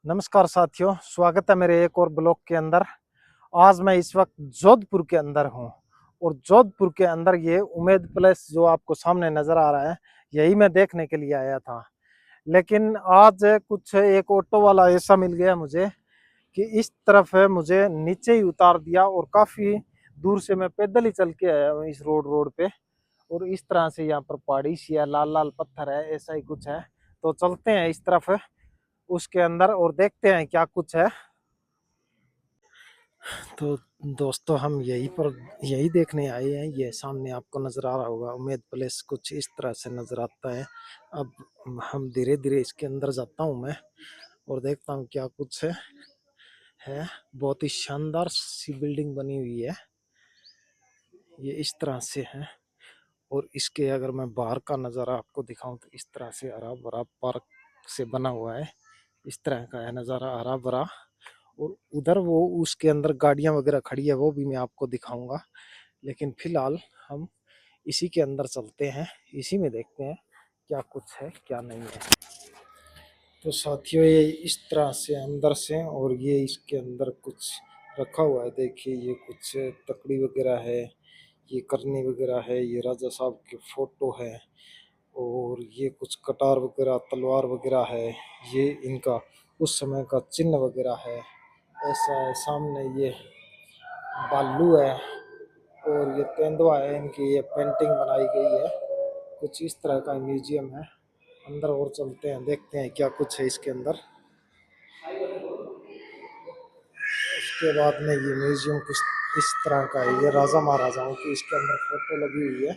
नमस्कार साथियों, स्वागत है मेरे एक और ब्लॉग के अंदर। आज मैं इस वक्त जोधपुर के अंदर हूं और जोधपुर के अंदर ये उम्मेद प्लेस जो आपको सामने नजर आ रहा है, यही मैं देखने के लिए आया था। लेकिन आज कुछ एक ऑटो वाला ऐसा मिल गया मुझे कि इस तरफ है, मुझे नीचे ही उतार दिया और काफी दूर से मैं पैदल ही चल के आया हूँ इस रोड पे। और इस तरह से यहाँ पर पहाड़ी सी है, लाल लाल पत्थर है, ऐसा ही कुछ है। तो चलते हैं इस तरफ उसके अंदर और देखते हैं क्या कुछ है। तो दोस्तों, हम यही देखने आए हैं। ये सामने आपको नजर आ रहा होगा उम्मेद प्लेस, कुछ इस तरह से नजर आता है। अब हम धीरे धीरे इसके अंदर जाता हूँ मैं और देखता हूँ क्या कुछ है। बहुत ही शानदार सी बिल्डिंग बनी हुई है, ये इस तरह से है। और इसके अगर मैं बाहर का नज़ारा आपको दिखाऊं तो इस तरह से हरा भरा पार्क से बना हुआ है। इस तरह का है नज़ारा, हरा भरा। और उधर वो उसके अंदर गाड़ियां वगैरह खड़ी है, वो भी मैं आपको दिखाऊंगा। लेकिन फिलहाल हम इसी के अंदर चलते हैं, इसी में देखते हैं क्या कुछ है क्या नहीं है। तो साथियों, ये इस तरह से अंदर से, और ये इसके अंदर कुछ रखा हुआ है। देखिए, ये कुछ तकड़ी वगैरह है, ये करनी वगैरह है, ये राजा साहब की फोटो है। और ये कुछ कटार वगैरह, तलवार वगैरह है, ये इनका उस समय का चिन्ह वगैरह है। ऐसा है। सामने ये बालू है और ये तेंदुआ है, इनकी ये पेंटिंग बनाई गई है। कुछ इस तरह का म्यूजियम है। अंदर और चलते हैं, देखते हैं क्या कुछ है इसके अंदर। उसके बाद में ये म्यूजियम कुछ इस तरह का है। ये राजा महाराजाओं की इसके अंदर फोटो लगी हुई है,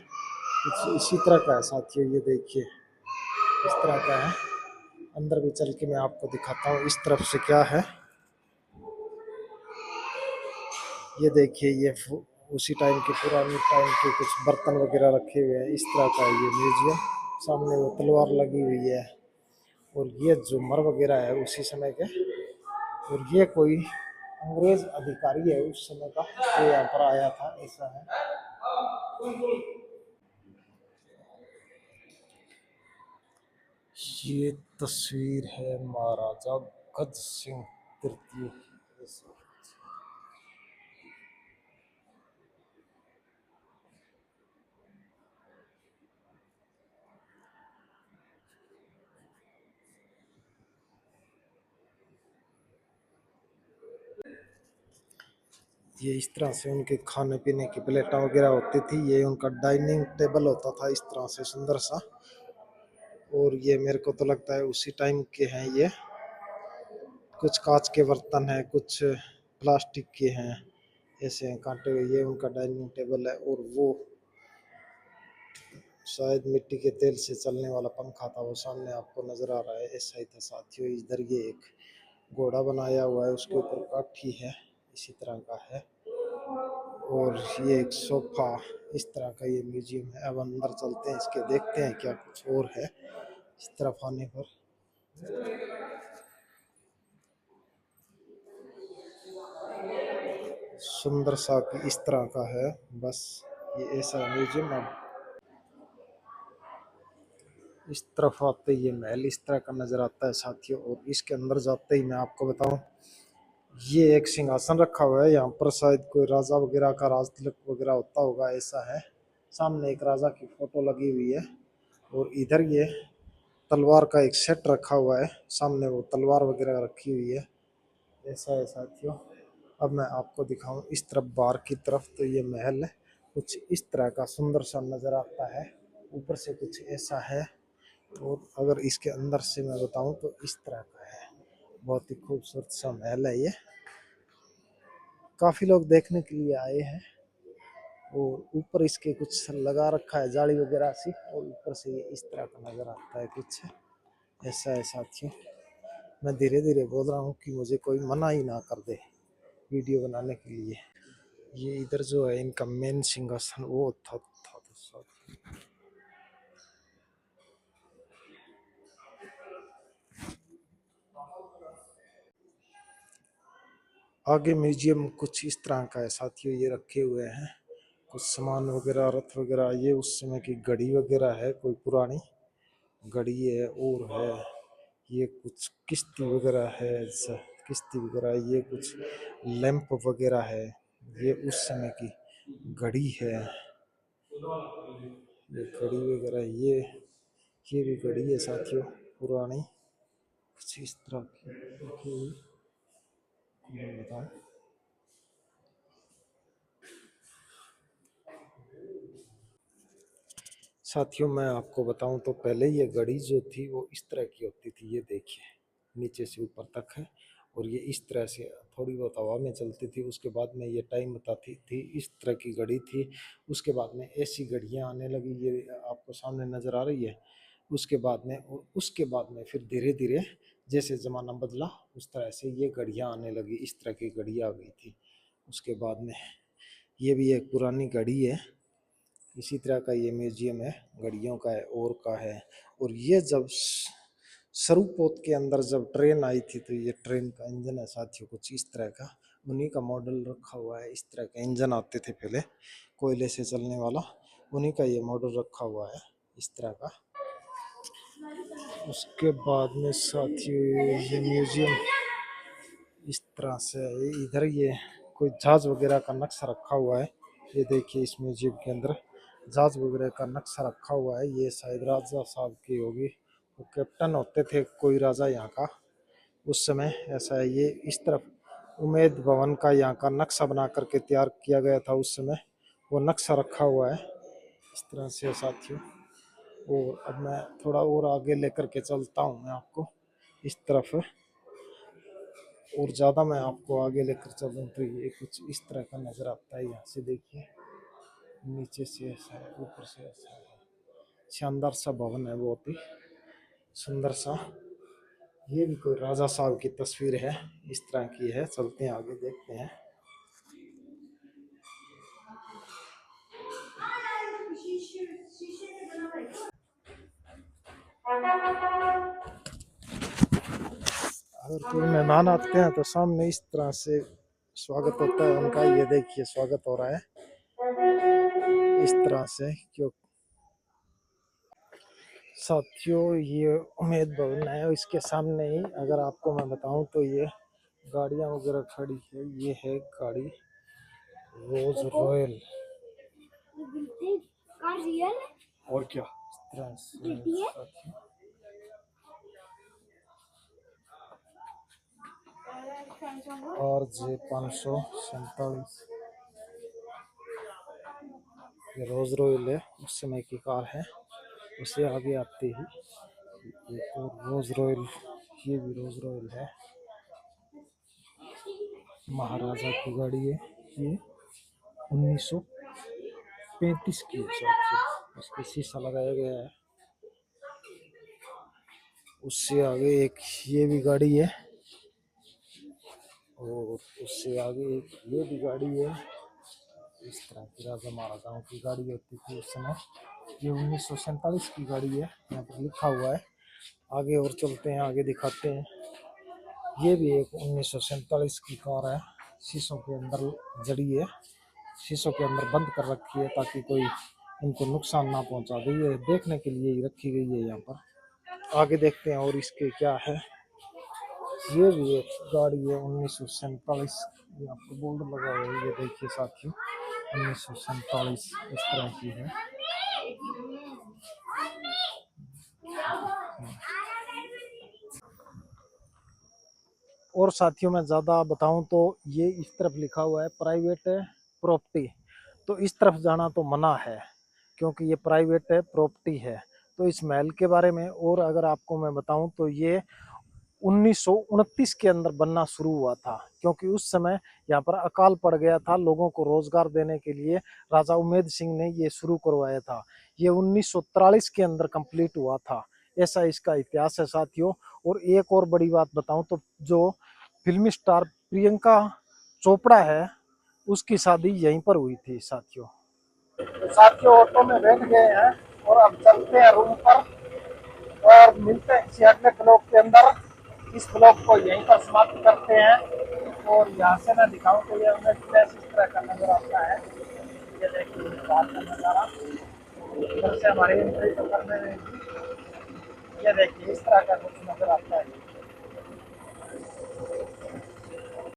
कुछ इसी तरह का है साथियों। ये देखिए, इस तरह का है। अंदर भी चल के मैं आपको दिखाता हूँ इस तरफ से क्या है। ये देखिए, ये उसी टाइम के, पुराने टाइम के कुछ बर्तन वगैरह रखे हुए हैं। इस तरह का है ये म्यूजियम। सामने वो तलवार लगी हुई है और ये झूमर वगैरह है उसी समय के। और ये कोई अंग्रेज अधिकारी है उस समय का जो यहाँ पर आया था, ऐसा है। ये तस्वीर है महाराजा गज सिंह तृतीय की। ये इस तरह से उनके खाने पीने की प्लेटा वगैरह होती थी। ये उनका डाइनिंग टेबल होता था, इस तरह से सुंदर सा। और ये मेरे को तो लगता है उसी टाइम के हैं ये। कुछ कांच के बर्तन हैं, कुछ प्लास्टिक के हैं, ऐसे हैं कांटे हुए। ये उनका डाइनिंग टेबल है। और वो शायद मिट्टी के तेल से चलने वाला पंखा था, वो सामने आपको नजर आ रहा है, ऐसा ही था साथियों। इधर ये एक घोड़ा बनाया हुआ है, उसके ऊपर काठी है, इसी तरह का है। और ये एक सोफा, इस तरह का ये म्यूजियम है। अब अंदर चलते हैं इसके, देखते हैं क्या कुछ और है इस तरफ आने पर। सुंदर सा कि इस तरह का है, बस ये ऐसा म्यूजियम। अब इस तरफ आते ही ये महल इस तरह का नजर आता है साथियों। और इसके अंदर जाते ही मैं आपको बताऊं, ये एक सिंहासन रखा हुआ है यहाँ पर, शायद कोई राजा वगैरह का राज तिलक वगैरह होता होगा, ऐसा है। सामने एक राजा की फोटो लगी हुई है। और इधर ये तलवार का एक सेट रखा हुआ है, सामने वो तलवार वगैरह रखी हुई है, ऐसा है साथियों। अब मैं आपको दिखाऊं इस तरफ, बाहर की तरफ, तो ये महल है कुछ इस तरह का सुंदर सा नजर आता है। ऊपर से कुछ ऐसा है। और अगर इसके अंदर से मैं बताऊं तो इस तरह का है। बहुत ही खूबसूरत सा महल है ये। काफी लोग देखने के लिए आए हैं। और ऊपर इसके कुछ लगा रखा है जाली वगैरह सी, और ऊपर से ये इस तरह का नजर आता है कुछ, ऐसा है साथियों। मैं धीरे धीरे बोल रहा हूँ कि मुझे कोई मना ही ना कर दे वीडियो बनाने के लिए। ये इधर जो है इनका मेन सिंहासन वो था तो साथ। आगे म्यूजियम कुछ इस तरह का है साथियों। ये रखे हुए हैं कुछ सामान वगैरह, रथ वगैरह। ये उस समय की घड़ी वगैरह है, कोई पुरानी घड़ी है और है। ये कुछ किश्ती वगैरह है, किश्ती वगैरह, ये कुछ लैंप वगैरह है, ये उस समय की घड़ी है, ये घड़ी वगैरह, ये भी घड़ी है साथियों पुरानी, कुछ इस तरह की मैं बताऊं। साथियों मैं आपको बताऊं तो पहले ये घड़ी जो थी वो इस तरह की होती थी, ये देखिए नीचे से ऊपर तक है, और ये इस तरह से थोड़ी बहुत हवा में चलती थी। उसके बाद में ये टाइम बताती थी, इस तरह की घड़ी थी। उसके बाद में ऐसी घड़ियां आने लगी, ये आपको सामने नजर आ रही है। उसके बाद में फिर धीरे धीरे जैसे जमाना बदला उस तरह से ये घड़ियां आने लगी, इस तरह की घड़ी आ गई थी। उसके बाद में ये भी एक पुरानी घड़ी है, इसी तरह का ये म्यूजियम है, घड़ियों का है और का है। और ये जब सरूपोत के अंदर जब ट्रेन आई थी तो ये ट्रेन का इंजन है साथियों कुछ इस तरह का, उन्हीं का मॉडल रखा हुआ है। इस तरह का इंजन आते थे पहले कोयले से चलने वाला, उन्हीं का ये मॉडल रखा हुआ है इस तरह का। उसके बाद में साथियों ये म्यूजियम इस तरह से है। इधर ये कोई जहाज वगैरह का नक्शा रखा हुआ है, ये देखिए इस म्यूजियम के अंदर जहाज वगैरह का नक्शा रखा हुआ है। ये शायद राजा साहब की होगी, वो कैप्टन होते थे कोई राजा यहाँ का उस समय, ऐसा है। ये इस तरफ उम्मेद भवन का यहाँ का नक्शा बना करके तैयार किया गया था उस समय, वो नक्शा रखा हुआ है इस तरह से साथियों। और अब मैं थोड़ा और आगे लेकर के चलता हूँ मैं आपको इस तरफ, और ज़्यादा मैं आपको आगे लेकर चलूँ तो ये कुछ इस तरह का नज़र आता है। यहाँ से देखिए नीचे से ऐसा है, ऊपर से ऐसा है, शानदार सा भवन है, बहुत ही सुंदर सा। ये भी कोई राजा साहब की तस्वीर है, इस तरह की है। चलते हैं आगे देखते हैं। अगर कोई मेहमान आते हैं तो सामने इस तरह से स्वागत होता है उनका, ये देखिए स्वागत हो रहा है इस तरह से। क्यों साथियों ये उम्मेद भवन है, इसके सामने ही अगर आपको मैं बताऊं तो ये गाड़ियां वगैरह खड़ी है। ये है गाड़ी रोज रॉयल, और क्या इस तरह से साथियों। RJ 547 ये रोज रॉयल है, उस समय की कार है। उससे आगे आते ही एक और रोज रॉयल, ये भी रोज रॉयल है, महाराजा की गाड़ी है। ये 1935 की है शायद, इस पे शीशा लगाया गया है। उससे आगे एक ये भी गाड़ी है, और उससे आगे एक ये भी गाड़ी है। इस तरह की राजा महाराजाओं की गाड़ी होती थी उस समय। ये 1947 की गाड़ी है, यहाँ पर लिखा हुआ है। आगे और चलते हैं, आगे दिखाते हैं। ये भी एक 1947 की कार है, शीशों के अंदर जड़ी है, शीशों के अंदर बंद कर रखी है ताकि कोई इनको नुकसान ना पहुंचा दे। ये देखने के लिए ही रखी गई है यहाँ पर। आगे देखते हैं और इसके क्या है। ये भी एक गाड़ी है 1947, यहाँ पर बोर्ड लगा हुआ है, ये देखिए साथियों 1947 इस तरह की है। और साथियों मैं ज़्यादा बताऊं तो ये इस तरफ लिखा हुआ है प्राइवेट प्रॉपर्टी, तो इस तरफ जाना तो मना है क्योंकि ये प्राइवेट प्रॉपर्टी है। तो इस महल के बारे में और अगर आपको मैं बताऊं तो ये 1929 के अंदर बनना शुरू हुआ था, क्योंकि उस समय यहाँ पर अकाल पड़ गया था। लोगों को रोजगार देने के लिए राजा उम्मेद सिंह ने ये शुरू करवाया था। ये 1943 के अंदर कंप्लीट हुआ था, ऐसा इसका इतिहास है साथियों। और एक और बड़ी बात बताऊं तो जो फिल्मी स्टार प्रियंका चोपड़ा है उसकी शादी यहीं पर हुई थी साथियों। तो साथियों ऑटो में बैठ गए हैं और अब चलते हैं रूम पर, और मिलते हैं किसी अगले ब्लॉग के अंदर। इस ब्लॉग को यहीं पर समाप्त करते हैं। और यहाँ से मैं दिखाऊं तो ये हमें प्लेस इस तरह का नजर आता है, ये देखिए बाहर का नज़ारा। इधर से हमारी एंट्री तो करने रहेगी, ये देखिए इस तरह का कुछ नजर आता है।